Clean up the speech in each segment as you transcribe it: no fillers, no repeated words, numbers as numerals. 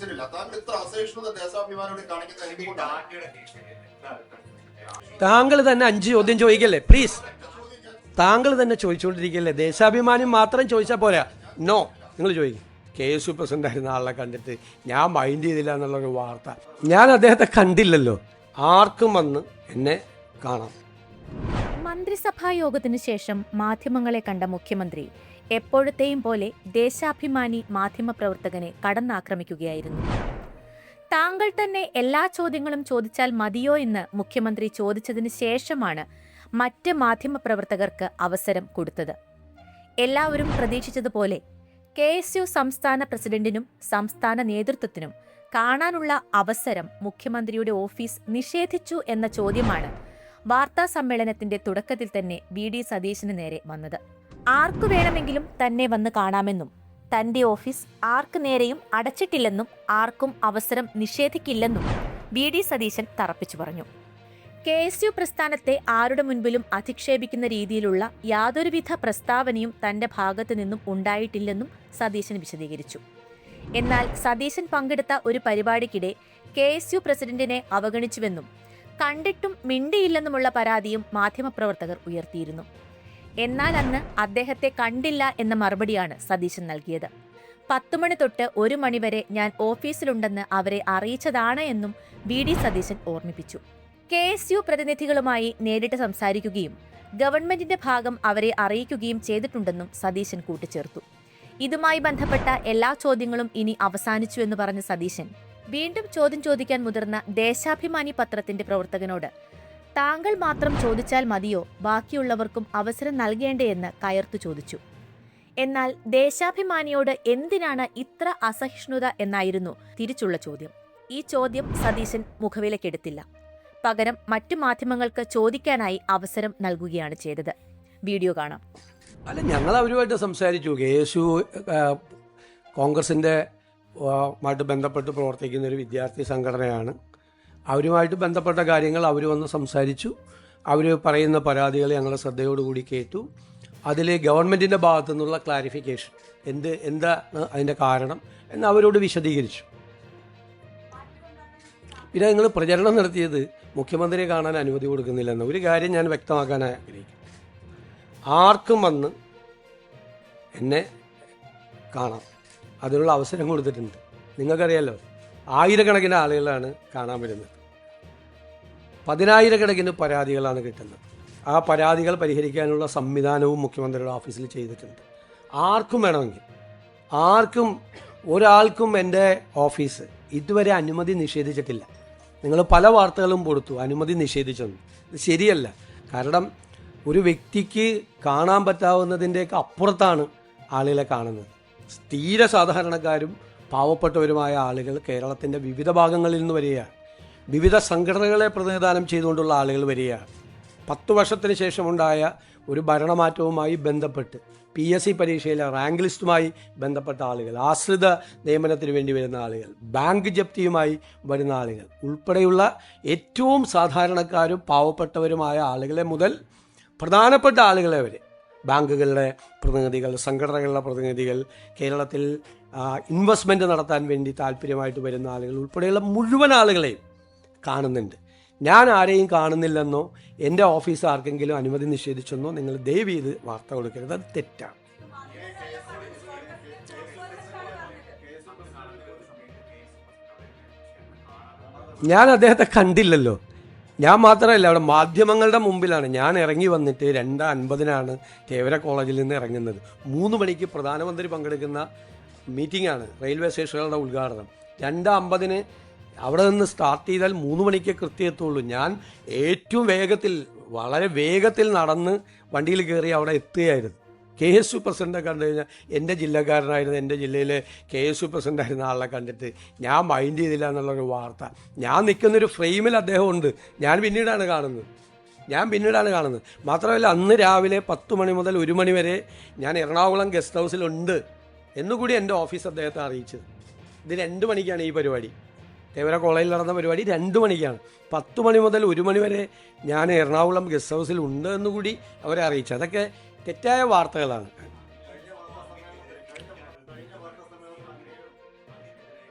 മനസ്സിലില്ല. താങ്കൾ ഇത്ര അസഹിഷ്ണുത ദേശാഭിമാനിയോട് കാണിക്കുന്നത് എന്തുകൊണ്ടാണ്? താങ്കൾ തന്നെ 5 ചോദ്യം ചോദിക്കല്ലേ പ്ലീസ്. താങ്കൾ തന്നെ ചോദിച്ചുകൊണ്ടിരിക്കല്ലേ. ദേശാഭിമാനി മാത്രം ചോദിച്ചാൽ പോരാ. നോ, നിങ്ങൾ ചോദിക്കും. KSU പ്രസിഡന്റ് ആയിരുന്ന ആളെ കണ്ടിട്ട് ഞാൻ മൈൻഡ് ചെയ്തില്ല എന്നുള്ളൊരു വാർത്ത. ഞാൻ അദ്ദേഹത്തെ കണ്ടില്ലല്ലോ. ആർക്കും വന്ന് എന്നെ കാണാം. മന്ത്രിസഭാ യോഗത്തിനു ശേഷം മാധ്യമങ്ങളെ കണ്ട മുഖ്യമന്ത്രി എപ്പോഴത്തെയും പോലെ ദേശാഭിമാനി മാധ്യമപ്രവർത്തകനെ കടന്നാക്രമിക്കുകയായിരുന്നു. താങ്കൾ തന്നെ എല്ലാ ചോദ്യങ്ങളും ചോദിച്ചാൽ മതിയോ എന്ന് മുഖ്യമന്ത്രി ചോദിച്ചതിന് ശേഷമാണ് മറ്റ് മാധ്യമപ്രവർത്തകർക്ക് അവസരം കൊടുത്തത്. എല്ലാവരും പ്രതീക്ഷിച്ചതുപോലെ KSU സംസ്ഥാന പ്രസിഡന്റിനും സംസ്ഥാന നേതൃത്വത്തിനും കാണാനുള്ള അവസരം മുഖ്യമന്ത്രിയുടെ ഓഫീസ് നിഷേധിച്ചു എന്ന ചോദ്യമാണ് വാർത്താ സമ്മേളനത്തിന്റെ തുടക്കത്തിൽ തന്നെ VD സതീശന് നേരെ വന്നത്. ആർക്കു വേണമെങ്കിലും തന്നെ വന്ന് കാണാമെന്നും തന്റെ ഓഫീസ് ആർക്ക് നേരെയും അടച്ചിട്ടില്ലെന്നും ആർക്കും അവസരം നിഷേധിക്കില്ലെന്നും VD സതീശൻ തറപ്പിച്ചു പറഞ്ഞു. KSU പ്രസ്ഥാനത്തെ ആരുടെ മുൻപിലും അധിക്ഷേപിക്കുന്ന രീതിയിലുള്ള യാതൊരുവിധ പ്രസ്താവനയും തന്റെ ഭാഗത്തു നിന്നും ഉണ്ടായിട്ടില്ലെന്നും സതീശൻ വിശദീകരിച്ചു. എന്നാൽ സതീശൻ പങ്കെടുത്ത ഒരു പരിപാടിക്കിടെ KSU പ്രസിഡന്റിനെ അവഗണിച്ചുവെന്നും കണ്ടിട്ടും മിണ്ടിയില്ലെന്നുമുള്ള പരാതിയും മാധ്യമപ്രവർത്തകർ ഉയർത്തിയിരുന്നു. എന്നാൽ അന്ന് അദ്ദേഹത്തെ കണ്ടില്ല എന്ന മറുപടിയാണ് സതീശൻ നൽകിയത്. 10 മണി തൊട്ട് 1 മണി വരെ ഞാൻ ഓഫീസിലുണ്ടെന്ന് അവരെ അറിയിച്ചതാണ് എന്നും VD സതീശൻ ഓർമ്മിപ്പിച്ചു. KSU പ്രതിനിധികളുമായി നേരിട്ട് സംസാരിക്കുകയും ഗവൺമെന്റിന്റെ ഭാഗം അവരെ അറിയിക്കുകയും ചെയ്തിട്ടുണ്ടെന്നും സതീശൻ കൂട്ടിച്ചേർത്തു. ഇതുമായി ബന്ധപ്പെട്ട എല്ലാ ചോദ്യങ്ങളും ഇനി അവസാനിച്ചുവെന്ന് പറഞ്ഞ സതീശൻ വീണ്ടും ചോദ്യം ചോദിക്കാൻ മുതിർന്ന ദേശാഭിമാനി പത്രത്തിന്റെ പ്രവർത്തകനോട് താങ്കൾ മാത്രം ചോദിച്ചാൽ മതിയോ, ബാക്കിയുള്ളവർക്കും അവസരം നൽകേണ്ടേ എന്ന് കയർത്തു ചോദിച്ചു. എന്നാൽ ദേശാഭിമാനിയോട് എന്തിനാണ് ഇത്ര അസഹിഷ്ണുത എന്നായിരുന്നു തിരിച്ചുള്ള ചോദ്യം. ഈ ചോദ്യം സതീശൻ മുഖവിലക്കെടുത്തില്ല. പകരം മറ്റു മാധ്യമങ്ങൾക്ക് ചോദിക്കാനായി അവസരം നൽകുകയാണ് ചെയ്തത്. വീഡിയോ കാണാം. അല്ല, ഞങ്ങൾ അവരുമായിട്ട് സംസാരിച്ചു. KSU കോൺഗ്രസിൻ്റെ മായിട്ട് ബന്ധപ്പെട്ട് പ്രവർത്തിക്കുന്ന ഒരു വിദ്യാർത്ഥി സംഘടനയാണ്. അവരുമായിട്ട് ബന്ധപ്പെട്ട കാര്യങ്ങൾ അവർ വന്ന് സംസാരിച്ചു. അവർ പറയുന്ന പരാതികൾ ഞങ്ങൾ ശ്രദ്ധയോടുകൂടി കേട്ടു. അതിൽ ഗവൺമെൻറ്റിൻ്റെ ഭാഗത്തു നിന്നുള്ള ക്ലാരിഫിക്കേഷൻ എന്താ അതിൻ്റെ കാരണം എന്ന് അവരോട് വിശദീകരിച്ചു. പിന്നെ നിങ്ങൾ പ്രചരണം നടത്തിയത് മുഖ്യമന്ത്രിയെ കാണാൻ അനുമതി കൊടുക്കുന്നില്ലെന്ന ഒരു കാര്യം ഞാൻ വ്യക്തമാക്കാൻ ആഗ്രഹിക്കും. ആർക്കും വന്ന് എന്നെ കാണാം, അതിനുള്ള അവസരം കൊടുത്തിട്ടുണ്ട്. നിങ്ങൾക്കറിയാലോ, ആയിരക്കണക്കിന് ആളുകളാണ് കാണാൻ വരുന്നത്. 10,000കണക്കിന് പരാതികളാണ് കിട്ടുന്നത്. ആ പരാതികൾ പരിഹരിക്കാനുള്ള സംവിധാനവും മുഖ്യമന്ത്രിയുടെ ഓഫീസിൽ ചെയ്തിട്ടുണ്ട്. ആർക്കും വേണമെങ്കിൽ, ഒരാൾക്കും എൻ്റെ ഓഫീസ് ഇതുവരെ അനുമതി നിഷേധിച്ചിട്ടില്ല. നിങ്ങൾ പല വാർത്തകളും കൊടുത്തു അനുമതി നിഷേധിച്ചെന്ന്. ഇത് ശരിയല്ല. കാരണം ഒരു വ്യക്തിക്ക് കാണാൻ പറ്റാവുന്നതിൻ്റെയൊക്കെ അപ്പുറത്താണ് ആളുകളെ കാണുന്നത്. തീരെ സാധാരണക്കാരും പാവപ്പെട്ടവരുമായ ആളുകൾ കേരളത്തിൻ്റെ വിവിധ ഭാഗങ്ങളിൽ നിന്ന് വരികയാണ്. വിവിധ സംഘടനകളെ പ്രതിനിധാനം ചെയ്തുകൊണ്ടുള്ള ആളുകൾ വരികയാണ്. 10 വർഷത്തിന് ശേഷമുണ്ടായ ഒരു ഭരണമാറ്റവുമായി ബന്ധപ്പെട്ട് PSC പരീക്ഷയിലെ റാങ്ക് ലിസ്റ്റുമായി ബന്ധപ്പെട്ട ആളുകൾ, ആശ്രിത നിയമനത്തിന് വേണ്ടി വരുന്ന ആളുകൾ, ബാങ്ക് ജപ്തിയുമായി വരുന്ന ആളുകൾ ഉൾപ്പെടെയുള്ള ഏറ്റവും സാധാരണക്കാരും പാവപ്പെട്ടവരുമായ ആളുകളെ മുതൽ പ്രധാനപ്പെട്ട ആളുകളെ വരെ, ബാങ്കുകളുടെ പ്രതിനിധികൾ, സംഘടനകളുടെ പ്രതിനിധികൾ, കേരളത്തിൽ ഇൻവെസ്റ്റ്മെൻറ്റ് നടത്താൻ വേണ്ടി താല്പര്യമായിട്ട് വരുന്ന ആളുകൾ ഉൾപ്പെടെയുള്ള മുഴുവൻ ആളുകളെയും കാണുന്നുണ്ട്. ഞാൻ ആരെയും കാണുന്നില്ലെന്നോ എൻ്റെ ഓഫീസ് ആർക്കെങ്കിലും അനുമതി നിഷേധിച്ചെന്നോ നിങ്ങൾ ദയവ് ചെയ്ത് വാർത്ത കൊടുക്കരുത്. അത് തെറ്റാണ്. ഞാൻ അദ്ദേഹത്തെ കണ്ടില്ലല്ലോ. ഞാൻ മാത്രമല്ല, അവിടെ മാധ്യമങ്ങളുടെ മുമ്പിലാണ് ഞാൻ ഇറങ്ങി വന്നിട്ട് 2:50 തേവര കോളേജിൽ നിന്ന് ഇറങ്ങുന്നത്. 3 മണിക്ക് പ്രധാനമന്ത്രി പങ്കെടുക്കുന്ന മീറ്റിംഗാണ്, റെയിൽവേ സ്റ്റേഷനുകളുടെ ഉദ്ഘാടനം. 2:50 അവിടെ നിന്ന് സ്റ്റാർട്ട് ചെയ്താൽ 3 മണിക്ക് കൃത്യം എത്തുള്ളൂ. ഞാൻ ഏറ്റവും വേഗത്തിൽ, വളരെ വേഗത്തിൽ നടന്ന് വണ്ടിയിൽ കയറി അവിടെ എത്തുകയായിരുന്നു. KSU പ്രസിഡന്റ് കണ്ടു കഴിഞ്ഞാൽ, എൻ്റെ ജില്ലക്കാരനായിരുന്നു, എൻ്റെ ജില്ലയിലെ KSU പ്രസിഡന്റ് ആയിരുന്ന ആളെ കണ്ടിട്ട് ഞാൻ മൈൻഡ് ചെയ്തില്ല എന്നുള്ളൊരു വാർത്ത. ഞാൻ നിൽക്കുന്നൊരു ഫ്രെയിമിൽ അദ്ദേഹം ഉണ്ട്. ഞാൻ പിന്നീടാണ് കാണുന്നത്. മാത്രമല്ല, അന്ന് രാവിലെ 10 മണി മുതൽ 1 മണി വരെ ഞാൻ എറണാകുളം ഗസ്റ്റ് ഹൗസിലുണ്ട് എന്നുകൂടി എൻ്റെ ഓഫീസ് അദ്ദേഹത്തെ അറിയിച്ചത്. ഇത് 2 മണിക്കാണ് ഈ പരിപാടി. തേവര കോളേജിൽ നടന്ന പരിപാടി 2 മണിക്കാണ്. 10 മണി മുതൽ 1 മണി വരെ ഞാൻ എറണാകുളം ഗസ്റ്റ് ഹൗസിൽ ഉണ്ട് എന്നുകൂടി അവരെ അറിയിച്ചു. അതൊക്കെ തെറ്റായ വാർത്തകളാണ്.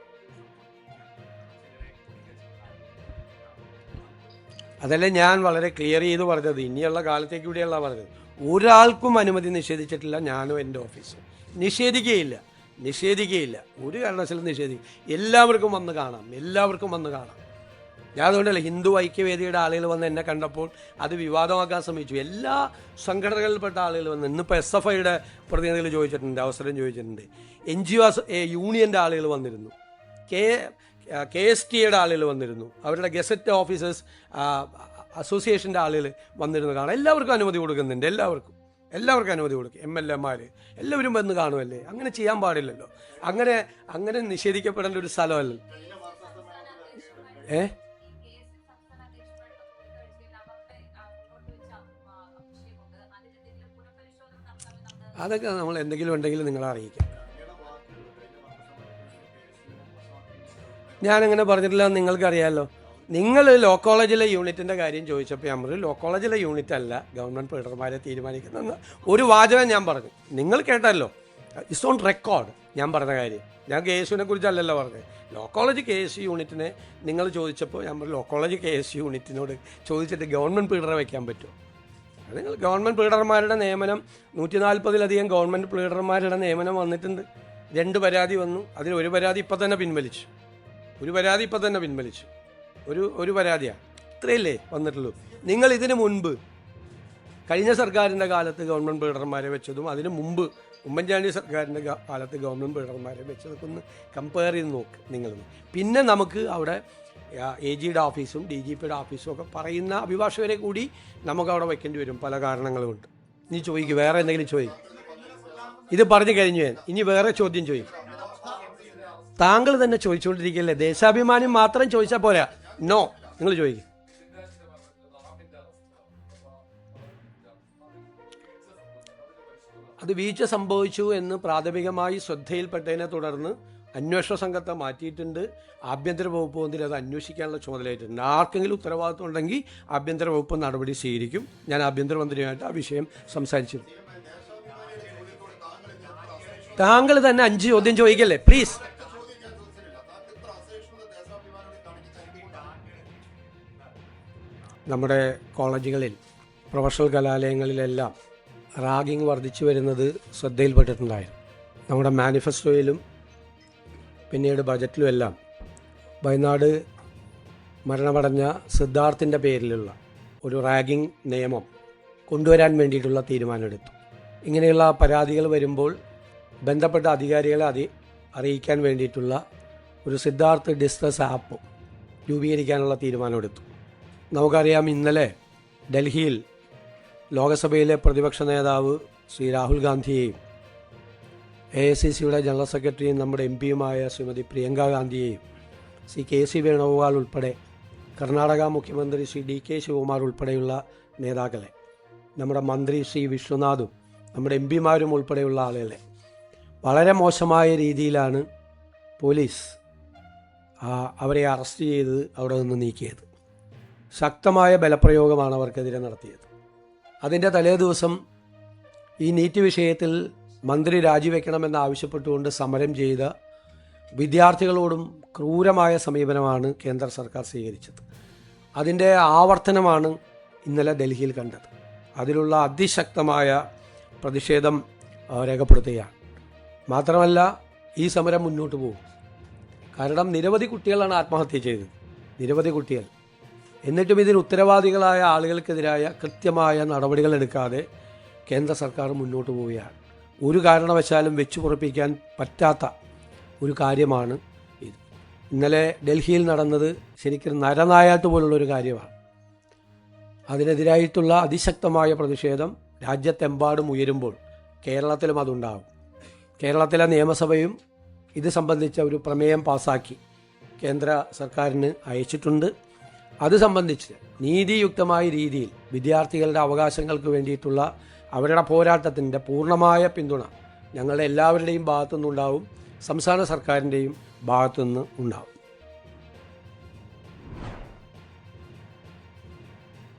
അതല്ലേ ഞാൻ വളരെ ക്ലിയർ ചെയ്ത് പറഞ്ഞത്. ഇനിയുള്ള കാലത്തേക്ക് കൂടിയല്ല പറഞ്ഞത്. ഒരാൾക്കും അനുമതി നിഷേധിച്ചിട്ടില്ല, ഞാനും എൻ്റെ ഓഫീസും. നിഷേധിക്കുകയില്ല, ഒരു കാരണവശാലും നിഷേധിക്കും. എല്ലാവർക്കും വന്ന് കാണാം. ഞാൻ അതുകൊണ്ടല്ല ഹിന്ദു ഐക്യവേദിയുടെ ആളുകൾ വന്ന് എന്നെ കണ്ടപ്പോൾ അത് വിവാദമാക്കാൻ ശ്രമിച്ചു. എല്ലാ സംഘടനകളിൽപ്പെട്ട ആളുകൾ വന്ന്, ഇന്നിപ്പോൾ SFIയുടെ പ്രതിനിധികൾ ചോദിച്ചിട്ടുണ്ട്, അവസരം ചോദിച്ചിട്ടുണ്ട്. NGO യൂണിയൻ്റെ ആളുകൾ വന്നിരുന്നു, KSTയുടെ ആളുകൾ വന്നിരുന്നു, അവരുടെ ഗസറ്റ് ഓഫീസേഴ്സ് അസോസിയേഷൻ്റെ ആളുകൾ വന്നിരുന്നു കാണാം. എല്ലാവർക്കും അനുമതി കൊടുക്കുന്നുണ്ട്, എല്ലാവർക്കും അനുമതി കൊടുക്കും. MLA എല്ലാവരും വന്ന് കാണുമല്ലേ? അങ്ങനെ ചെയ്യാൻ പാടില്ലല്ലോ. അങ്ങനെ നിഷേധിക്കപ്പെടേണ്ട ഒരു സ്ഥലമല്ല. അതൊക്കെ നമ്മൾ എന്തെങ്കിലും ഉണ്ടെങ്കിൽ നിങ്ങളെ അറിയിക്കാം. ഞാനങ്ങനെ പറഞ്ഞിട്ടില്ല, നിങ്ങൾക്കറിയാമല്ലോ. നിങ്ങൾ ലോ കോളേജിലെ യൂണിറ്റിൻ്റെ കാര്യം ചോദിച്ചപ്പോൾ ഞാൻ പറഞ്ഞു, ലോ കോളേജിലെ യൂണിറ്റ് അല്ല ഗവൺമെൻറ് പ്രീഡർമാരെ തീരുമാനിക്കുന്ന ഒരു വാചകം ഞാൻ പറഞ്ഞു. നിങ്ങൾ കേട്ടല്ലോ, ഇറ്റ്സ് ഓൺ റെക്കോർഡ് ഞാൻ പറഞ്ഞ കാര്യം. ഞാൻ KSUവിനെ കുറിച്ചല്ലല്ലോ പറഞ്ഞത്. ലോ കോളേജ് KSU യൂണിറ്റിനെ നിങ്ങൾ ചോദിച്ചപ്പോൾ ഞാൻ പറഞ്ഞു, ലോ കോളേജ് KSU യൂണിറ്റിനോട് ചോദിച്ചിട്ട് ഗവൺമെൻറ് പ്രീഡറെ വയ്ക്കാൻ പറ്റുമോ? നിങ്ങൾ ഗവൺമെൻറ് പ്ലീഡർമാരുടെ നിയമനം 140-ലധികം ഗവൺമെൻറ് പ്ലീഡർമാരുടെ നിയമനം വന്നിട്ടുണ്ട്. 2 പരാതി വന്നു, അതിൽ ഒരു പരാതി ഇപ്പം തന്നെ പിൻവലിച്ചു. ഒരു പരാതിയാണ്, ഇത്രയല്ലേ വന്നിട്ടുള്ളൂ. നിങ്ങൾ ഇതിന് മുൻപ് കഴിഞ്ഞ സർക്കാരിൻ്റെ കാലത്ത് ഗവൺമെൻറ് പ്ലീഡർമാരെ വെച്ചതും അതിന് മുമ്പ് ഉമ്മൻചാണ്ടി സർക്കാരിൻ്റെ കാലത്ത് ഗവൺമെൻറ് പ്ലീഡർമാരെ വെച്ചതൊക്കെ ഒന്ന് കമ്പയർ ചെയ്ത് നോക്ക് നിങ്ങൾ. പിന്നെ നമുക്ക് അവിടെ AGയുടെ ഓഫീസും DGPയുടെ ഓഫീസും ഒക്കെ പറയുന്ന അഭിഭാഷകരെ കൂടി നമുക്ക് അവിടെ വയ്ക്കേണ്ടി വരും, പല കാരണങ്ങളുമുണ്ട്. ഇനി ചോദിക്കും, വേറെ എന്തെങ്കിലും ചോദിക്കും. ഇത് പറഞ്ഞു കഴിഞ്ഞു ഞാൻ. ഇനി വേറെ ചോദ്യം ചോദിക്കും. താങ്കൾ തന്നെ ചോദിച്ചുകൊണ്ടിരിക്കുകയല്ലേ. ദേശാഭിമാനി മാത്രം ചോദിച്ചാൽ പോരാ. നോ, നിങ്ങൾ ചോദിക്കും. അത് വീഴ്ച സംഭവിച്ചു എന്ന് പ്രാഥമികമായി ശ്രദ്ധയിൽപ്പെട്ടതിനെ തുടർന്ന് അന്വേഷണ സംഘത്തെ മാറ്റിയിട്ടുണ്ട്. ആഭ്യന്തര വകുപ്പ് മന്ത്രി അത് അന്വേഷിക്കാനുള്ള ചുമതലയായിട്ടുണ്ട്. ആർക്കെങ്കിലും ഉത്തരവാദിത്വം ഉണ്ടെങ്കിൽ ആഭ്യന്തര വകുപ്പ് നടപടി സ്വീകരിക്കും. ഞാൻ ആഭ്യന്തരമന്ത്രിയുമായിട്ട് ആ വിഷയം സംസാരിച്ചിരുന്നു. താങ്കൾ തന്നെ 5 ചോദ്യം ചോദിക്കല്ലേ പ്ലീസ്. നമ്മുടെ കോളേജുകളിൽ, പ്രൊഫഷണൽ കലാലയങ്ങളിലെല്ലാം റാഗിങ് വർദ്ധിച്ചു വരുന്നത് ശ്രദ്ധയിൽപ്പെട്ടിട്ടുണ്ടായിരുന്നു. നമ്മുടെ മാനിഫെസ്റ്റോയിലും പിന്നീട് ബജറ്റിലും എല്ലാം വയനാട് മരണമടഞ്ഞ സിദ്ധാർത്ഥിൻ്റെ പേരിലുള്ള ഒരു റാഗിങ് നിയമം കൊണ്ടുവരാൻ വേണ്ടിയിട്ടുള്ള തീരുമാനമെടുത്തു. ഇങ്ങനെയുള്ള പരാതികൾ വരുമ്പോൾ ബന്ധപ്പെട്ട അധികാരികളെ അറിയിക്കാൻ വേണ്ടിയിട്ടുള്ള ഒരു സിദ്ധാർത്ഥ് ഡിസ്ട്രസ് ആപ്പ് രൂപീകരിക്കാനുള്ള തീരുമാനമെടുത്തു. നമുക്കറിയാം, ഇന്നലെ ഡൽഹിയിൽ ലോകസഭയിലെ പ്രതിപക്ഷ നേതാവ് ശ്രീ രാഹുൽ ഗാന്ധിയെയും AICCയുടെ ജനറൽ സെക്രട്ടറിയും നമ്മുടെ MP-യുമായ ശ്രീമതി പ്രിയങ്ക ഗാന്ധിയെയും ശ്രീ KC വേണുഗോപാൽ ഉൾപ്പെടെ കർണാടക മുഖ്യമന്ത്രി ശ്രീ DK ശിവകുമാർ ഉൾപ്പെടെയുള്ള നേതാക്കളെ, നമ്മുടെ മന്ത്രി ശ്രീ വിശ്വനാഥും നമ്മുടെ MP-മാരും ഉൾപ്പെടെയുള്ള ആളുകളെ വളരെ മോശമായ രീതിയിലാണ് പോലീസ് അവരെ അറസ്റ്റ് ചെയ്ത് അവിടെ നിന്ന് നീക്കിയത്. ശക്തമായ ബലപ്രയോഗമാണ് അവർക്കെതിരെ നടത്തിയത്. അതിൻ്റെ തലേ ദിവസം ഈ നീറ്റ് വിഷയത്തിൽ മന്ത്രി രാജിവെക്കണമെന്ന് ആവശ്യപ്പെട്ടുകൊണ്ട് സമരം ചെയ്ത വിദ്യാർത്ഥികളോടും ക്രൂരമായ സമീപനമാണ് കേന്ദ്ര സർക്കാർ സ്വീകരിച്ചത്. അതിൻ്റെ ആവർത്തനമാണ് ഇന്നലെ ഡൽഹിയിൽ കണ്ടത്. അതിലുള്ള അതിശക്തമായ പ്രതിഷേധം രേഖപ്പെടുത്തുകയാണ്. മാത്രമല്ല, ഈ സമരം മുന്നോട്ട് പോകും. കാരണം നിരവധി കുട്ടികളാണ് ആത്മഹത്യ ചെയ്തത്, നിരവധി കുട്ടികൾ. എന്നിട്ടും ഇതിന് ഉത്തരവാദികളായ ആളുകൾക്കെതിരായ കൃത്യമായ നടപടികൾ എടുക്കാതെ കേന്ദ്ര സർക്കാർ മുന്നോട്ട് പോവുകയാണ്. ഒരു കാരണവശാലും വെച്ചു പൊറപ്പിക്കാൻ പറ്റാത്ത ഒരു കാര്യമാണ് ഇത്. ഇന്നലെ ഡൽഹിയിൽ നടന്നത് ശരിക്കും നരനായാട്ട് പോലുള്ളൊരു കാര്യമാണ്. അതിനെതിരായിട്ടുള്ള അതിശക്തമായ പ്രതിഷേധം രാജ്യത്തെമ്പാടും ഉയരുമ്പോൾ കേരളത്തിലും അതുണ്ടാകും. കേരളത്തിലെ നിയമസഭയും ഇത് സംബന്ധിച്ച ഒരു പ്രമേയം പാസാക്കി കേന്ദ്ര സർക്കാരിന് അയച്ചിട്ടുണ്ട്. അത് സംബന്ധിച്ച് നീതിയുക്തമായ രീതിയിൽ വിദ്യാർത്ഥികളുടെ അവകാശങ്ങൾക്ക് വേണ്ടിയിട്ടുള്ള അവരുടെ പോരാട്ടത്തിൻ്റെ പൂർണ്ണമായ പിന്തുണ ഞങ്ങളുടെ എല്ലാവരുടെയും ഭാഗത്തുനിന്നുണ്ടാവും, സംസ്ഥാന സർക്കാരിൻ്റെയും ഭാഗത്തുനിന്ന് ഉണ്ടാവും.